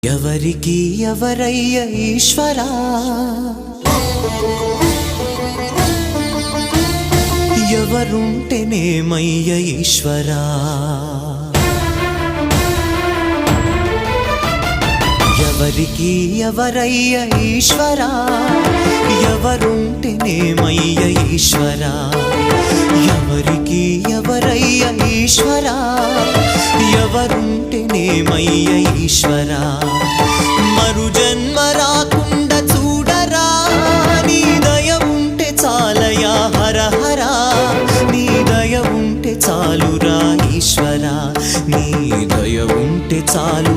ఎవరికి ఎవరయ్య ఈశ్వరా, ఎవరుంటేనేమయ్య ఈశ్వరా, ఎవరికి ఎవరయ్య ఈశ్వరా, ఎవరుంటేనేమయ్య ఈశ్వరా, ఎవరికి ఎవరయ్య ఈశ్వరా, ఎవరుంటేనేమయ్య ఈశ్వరా, మరు జన్మ రాకుండా చూడరా, నీ దయ ఉంటే చాలయా హర హరా, నీ దయ ఉంటే చాలురా ఈశ్వరా, నీ దయ ఉంటే చాలు